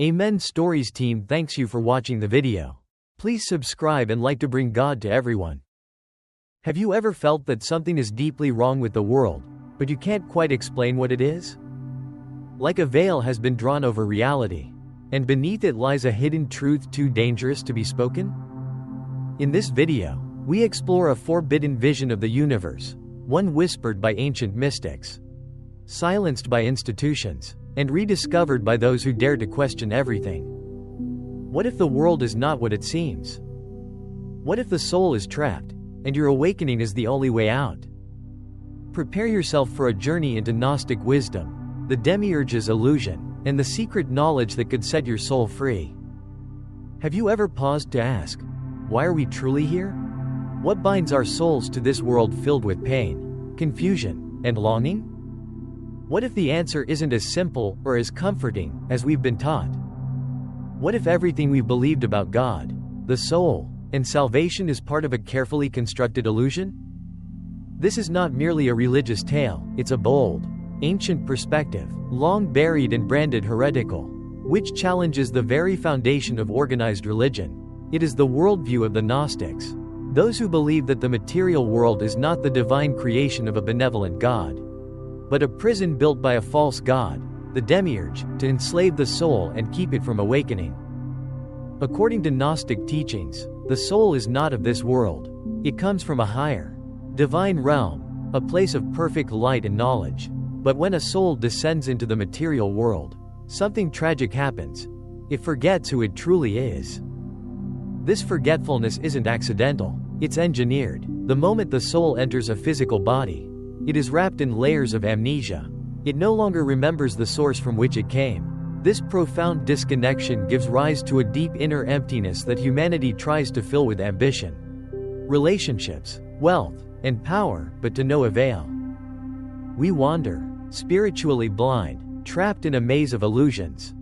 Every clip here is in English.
Amen Stories team thanks you for watching the video. Please subscribe and like to bring God to everyone. Have you ever felt that something is deeply wrong with the world, but you can't quite explain what it is? Like a veil has been drawn over reality, and beneath it lies a hidden truth too dangerous to be spoken? In this video, we explore a forbidden vision of the universe, one whispered by ancient mystics, silenced by institutions, and rediscovered by those who dare to question everything. What if the world is not what it seems? What if the soul is trapped, and your awakening is the only way out? Prepare yourself for a journey into Gnostic wisdom, the Demiurge's illusion, and the secret knowledge that could set your soul free. Have you ever paused to ask, why are we truly here? What binds our souls to this world filled with pain, confusion, and longing? What if the answer isn't as simple or as comforting as we've been taught? What if everything we've believed about God, the soul, and salvation is part of a carefully constructed illusion? This is not merely a religious tale, it's a bold, ancient perspective, long buried and branded heretical, which challenges the very foundation of organized religion. It is the worldview of the Gnostics, those who believe that the material world is not the divine creation of a benevolent God, but a prison built by a false god, the Demiurge, to enslave the soul and keep it from awakening. According to Gnostic teachings, the soul is not of this world. It comes from a higher, divine realm, a place of perfect light and knowledge. But when a soul descends into the material world, something tragic happens. It forgets who it truly is. This forgetfulness isn't accidental, it's engineered. The moment the soul enters a physical body, it is wrapped in layers of amnesia. It no longer remembers the source from which it came. This profound disconnection gives rise to a deep inner emptiness that humanity tries to fill with ambition, relationships, wealth, and power, but to no avail. We wander, spiritually blind, trapped in a maze of illusions.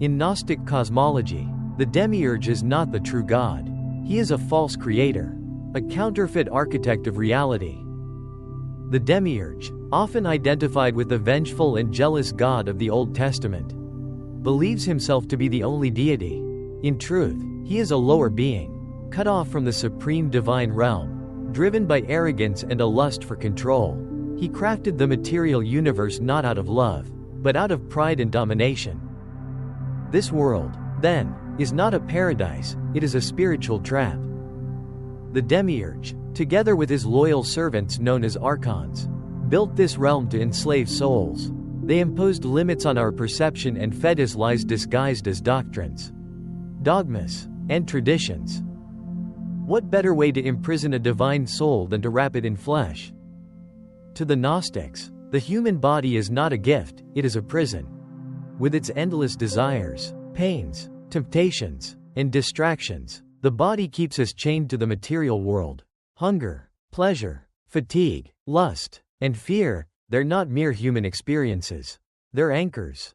In Gnostic cosmology, the Demiurge is not the true God. He is a false creator, a counterfeit architect of reality. The Demiurge, often identified with the vengeful and jealous God of the Old Testament, believes himself to be the only deity. In truth, he is a lower being, cut off from the supreme divine realm, driven by arrogance and a lust for control. He crafted the material universe not out of love, but out of pride and domination. This world, then, is not a paradise, it is a spiritual trap. The Demiurge, together with his loyal servants known as Archons, built this realm to enslave souls. They imposed limits on our perception and fed us lies disguised as doctrines, dogmas, and traditions. What better way to imprison a divine soul than to wrap it in flesh? To the Gnostics, the human body is not a gift, it is a prison. With its endless desires, pains, temptations, and distractions, the body keeps us chained to the material world. Hunger, pleasure, fatigue, lust, and fear, they're not mere human experiences. They're anchors.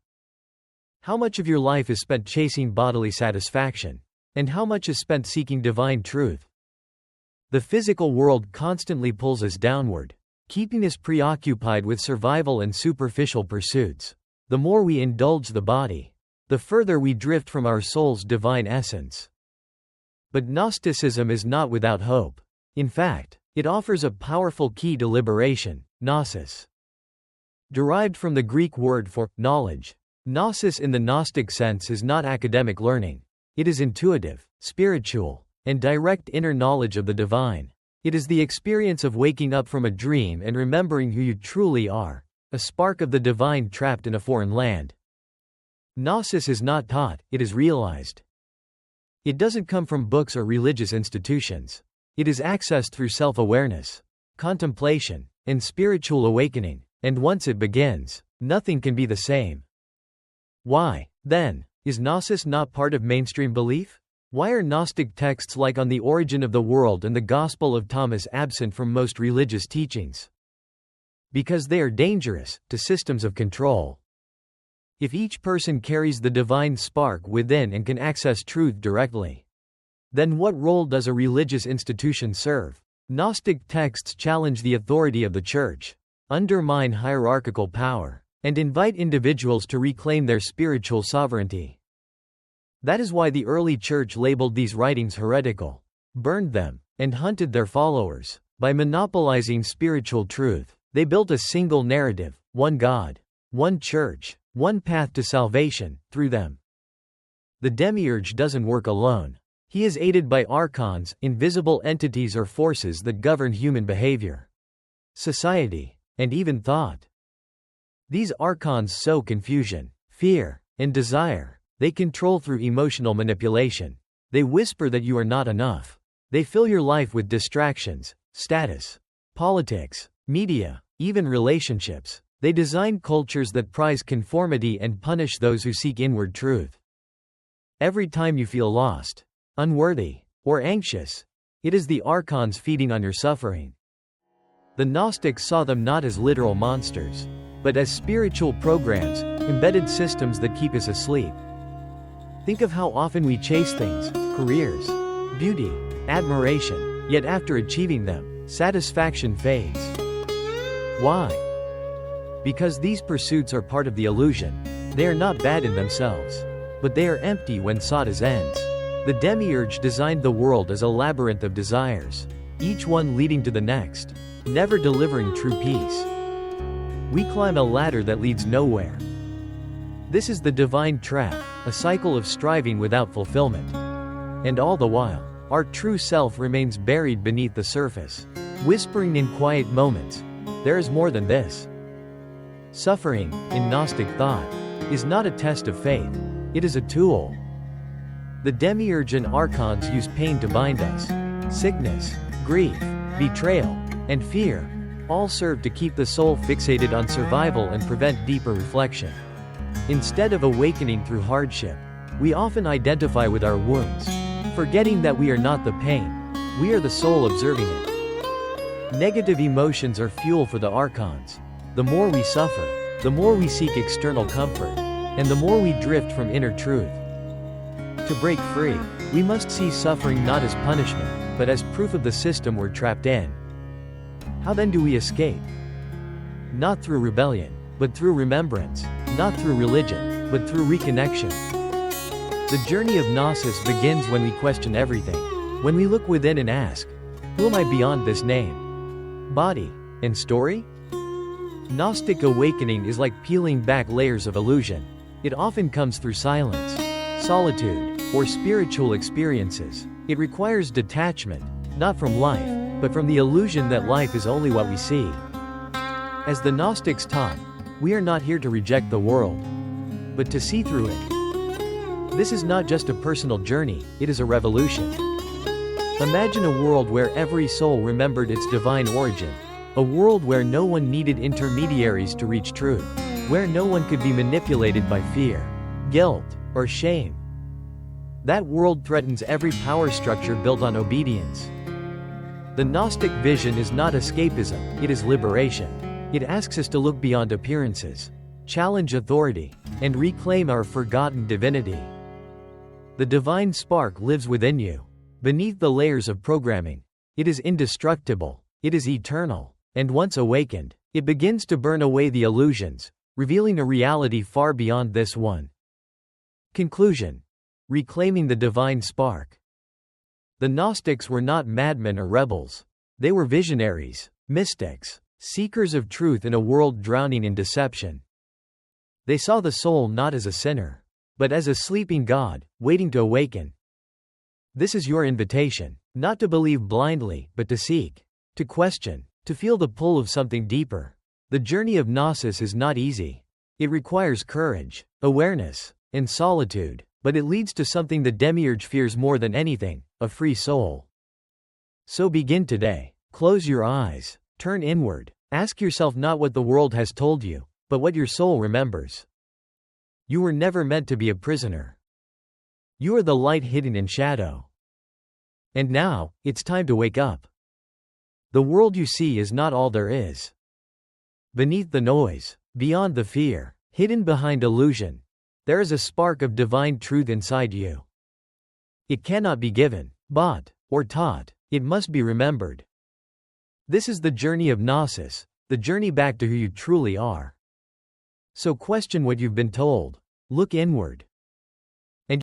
How much of your life is spent chasing bodily satisfaction? And how much is spent seeking divine truth? The physical world constantly pulls us downward, keeping us preoccupied with survival and superficial pursuits. The more we indulge the body, the further we drift from our soul's divine essence. But Gnosticism is not without hope. In fact, it offers a powerful key to liberation, Gnosis. Derived from the Greek word for knowledge, Gnosis in the Gnostic sense is not academic learning. It is intuitive, spiritual, and direct inner knowledge of the divine. It is the experience of waking up from a dream and remembering who you truly are, a spark of the divine trapped in a foreign land. Gnosis is not taught, it is realized. It doesn't come from books or religious institutions. It is accessed through self-awareness, contemplation, and spiritual awakening, and once it begins, nothing can be the same. Why, then, is Gnosis not part of mainstream belief? Why are Gnostic texts like On the Origin of the World and the Gospel of Thomas absent from most religious teachings? Because they are dangerous to systems of control. If each person carries the divine spark within and can access truth directly, then what role does a religious institution serve? Gnostic texts challenge the authority of the Church, undermine hierarchical power, and invite individuals to reclaim their spiritual sovereignty. That is why the early church labeled these writings heretical, burned them, and hunted their followers. By monopolizing spiritual truth, they built a single narrative, one God, one church, one path to salvation, through them. The Demiurge doesn't work alone. He is aided by Archons, invisible entities or forces that govern human behavior, society, and even thought. These Archons sow confusion, fear, and desire. They control through emotional manipulation. They whisper that you are not enough. They fill your life with distractions, status, politics, media, even relationships. They design cultures that prize conformity and punish those who seek inward truth. Every time you feel lost, unworthy, or anxious, it is the Archons feeding on your suffering. The Gnostics saw them not as literal monsters, but as spiritual programs, embedded systems that keep us asleep. Think of how often we chase things, careers, beauty, admiration, yet after achieving them, satisfaction fades. Why? Because these pursuits are part of the illusion. They are not bad in themselves, but they are empty when sought as ends. The Demiurge designed the world as a labyrinth of desires, each one leading to the next, never delivering true peace. We climb a ladder that leads nowhere. This is the divine trap, a cycle of striving without fulfillment. And all the while, our true self remains buried beneath the surface, whispering in quiet moments, "There is more than this." Suffering, in Gnostic thought, is not a test of faith, it is a tool. The Demiurge and Archons use pain to bind us. Sickness, grief, betrayal, and fear all serve to keep the soul fixated on survival and prevent deeper reflection. Instead of awakening through hardship, we often identify with our wounds, forgetting that we are not the pain, we are the soul observing it. Negative emotions are fuel for the Archons. The more we suffer, the more we seek external comfort, and the more we drift from inner truth. To break free, we must see suffering not as punishment, but as proof of the system we're trapped in. How then do we escape? Not through rebellion, but through remembrance. Not through religion, but through reconnection. The journey of Gnosis begins when we question everything. When we look within and ask, who am I beyond this name, body, and story? Gnostic awakening is like peeling back layers of illusion. It often comes through silence, solitude, or spiritual experiences. It requires detachment, not from life, but from the illusion that life is only what we see. As the Gnostics taught, we are not here to reject the world, but to see through it. This is not just a personal journey, it is a revolution. Imagine a world where every soul remembered its divine origin. A world where no one needed intermediaries to reach truth. Where no one could be manipulated by fear, guilt, or shame. That world threatens every power structure built on obedience. The Gnostic vision is not escapism, it is liberation. It asks us to look beyond appearances, challenge authority, and reclaim our forgotten divinity. The divine spark lives within you, beneath the layers of programming. It is indestructible, it is eternal, and once awakened, it begins to burn away the illusions, revealing a reality far beyond this one. Conclusion: reclaiming the divine spark. The Gnostics were not madmen or rebels. They were visionaries, mystics, seekers of truth in a world drowning in deception. They saw the soul not as a sinner, but as a sleeping God, waiting to awaken. This is your invitation, not to believe blindly, but to seek, to question, to feel the pull of something deeper. The journey of Gnosis is not easy. It requires courage, awareness, and solitude, but it leads to something the Demiurge fears more than anything, a free soul. So begin today. Close your eyes. Turn inward. Ask yourself not what the world has told you, but what your soul remembers. You were never meant to be a prisoner. You are the light hidden in shadow. And now, it's time to wake up. The world you see is not all there is. Beneath the noise, beyond the fear, hidden behind illusion, there is a spark of divine truth inside you. It cannot be given, bought, or taught, it must be remembered. This is the journey of Gnosis, the journey back to who you truly are. So question what you've been told. Look inward.